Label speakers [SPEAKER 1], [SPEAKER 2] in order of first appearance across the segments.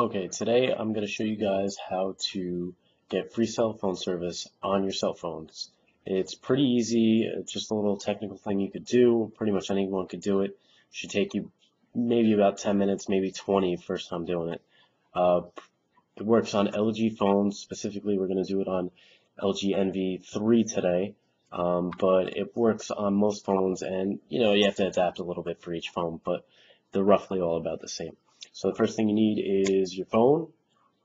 [SPEAKER 1] Okay, today I'm going to show you guys how to get free cell phone service on your cell phones. It's pretty easy, it's just a little technical thing you could do. Pretty much anyone could do it. Should take you maybe about 10 minutes, maybe 20 first time doing it. Uh, it works on LG phones. Specifically, we're going to do it on LG NV3 today. But it works on most phones, and you have to adapt a little bit for each phone, but they're roughly all about the same. So the first thing you need is your phone,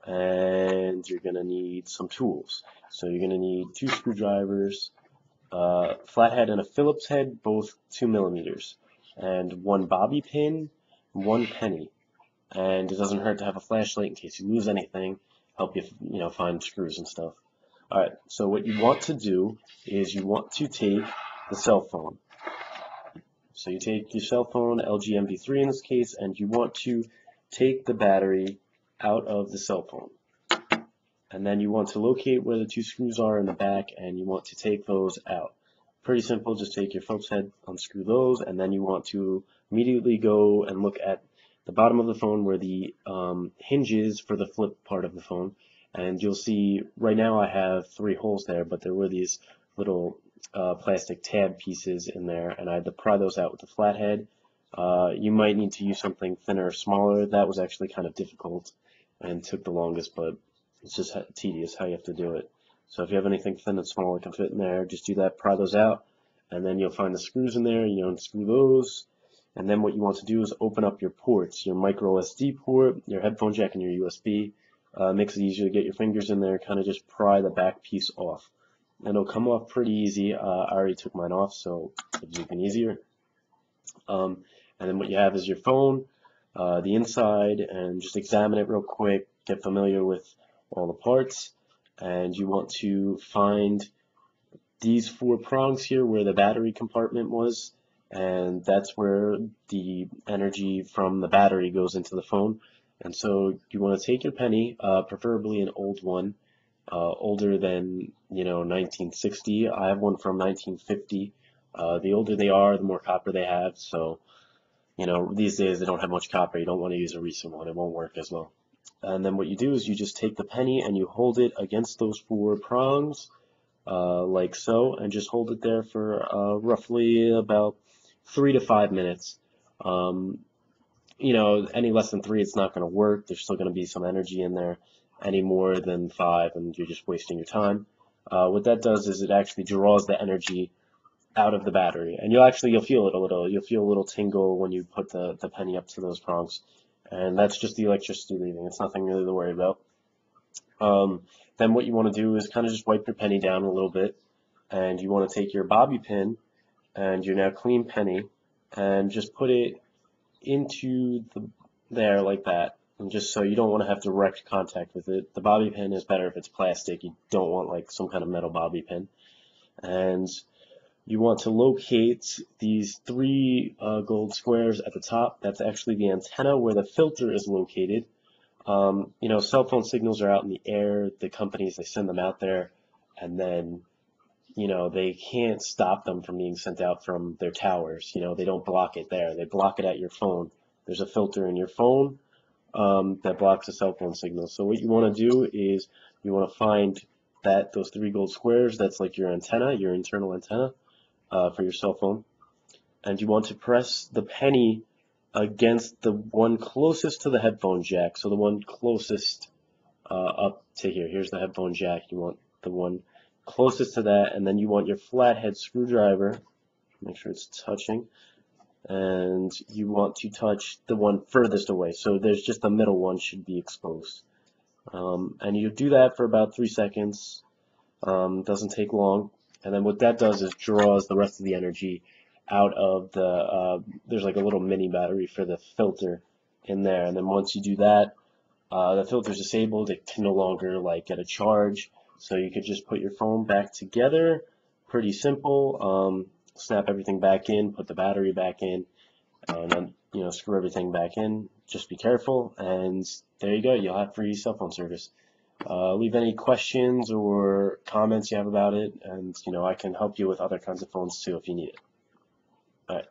[SPEAKER 1] and you're going to need some tools. So you're going to need two screwdrivers, flathead and a Phillips head, both 2 millimeters, and one bobby pin, one penny. And it doesn't hurt to have a flashlight in case you lose anything, help you, find screws and stuff. Alright, so what you want to do is you want to take the cell phone. So you take your cell phone, LG MV3 in this case, and you want to take the battery out of the cell phone. And then you want to locate where the two screws are in the back, and you want to take those out. Pretty simple, just take your Phillips head, unscrew those, and then you want to immediately go and look at the bottom of the phone where the hinge is for the flip part of the phone. And you'll see right now I have 3 holes there, but there were these little plastic tab pieces in there, and I had to pry those out with the flathead. You might need to use something thinner or smaller. That was actually kind of difficult and took the longest, but it's just tedious how you have to do it. So if you have anything thin and small that can fit in there, just do that, pry those out, and then you'll find the screws in there, unscrew those. And then what you want to do is open up your ports, your micro SD port, your headphone jack, and your USB. Makes it easier to get your fingers in there, kind of just pry the back piece off. And it'll come off pretty easy. I already took mine off, so it's even easier. And then what you have is your phone, the inside, and just examine it real quick, get familiar with all the parts. And you want to find these 4 prongs here where the battery compartment was, and that's where the energy from the battery goes into the phone. And so you want to take your penny, preferably an old one, older than 1960. I have one from 1950. The older they are, the more copper they have. So these days they don't have much copper. You don't want to use a recent one; it won't work as well. And then what you do is you just take the penny and you hold it against those 4 prongs, like so, and just hold it there for roughly about 3 to 5 minutes. Any less than 3, it's not going to work. There's still going to be some energy in there. Any more than 5, and you're just wasting your time. What that does is it actually draws the energy out of the battery, and you'll feel it a little. You'll feel a little tingle when you put the penny up to those prongs, and that's just the electricity leaving. It's nothing really to worry about. Then what you want to do is kind of just wipe your penny down a little bit, and you want to take your bobby pin and your now clean penny and just put it into there like that, and just so you don't want to have direct contact with it. The bobby pin is better if it's plastic. You don't want like some kind of metal bobby pin. And you want to locate these 3 gold squares at the top. That's actually the antenna where the filter is located. Cell phone signals are out in the air. The companies, they send them out there, and then they can't stop them from being sent out from their towers. They don't block it there. They block it at your phone. There's a filter in your phone that blocks the cell phone signal. So what you want to do is you want to find those 3 gold squares. That's like your antenna, your internal antenna for your cell phone. And you want to press the penny against the one closest to the headphone jack. So the one closest up to here. Here's the headphone jack. You want the one closest to that, and then you want your flathead screwdriver, make sure it's touching, and you want to touch the one furthest away. So there's just the middle one should be exposed. And you do that for about 3 seconds. Doesn't take long. And then what that does is draws the rest of the energy out of there's like a little mini battery for the filter in there. And then once you do that, the filter's disabled. It can no longer get a charge. So you could just put your phone back together. Pretty simple. Snap everything back in, put the battery back in, and then screw everything back in. Just be careful, and there you go. You'll have free cell phone service. Leave any questions or comments you have about it, and I can help you with other kinds of phones too if you need it. All right.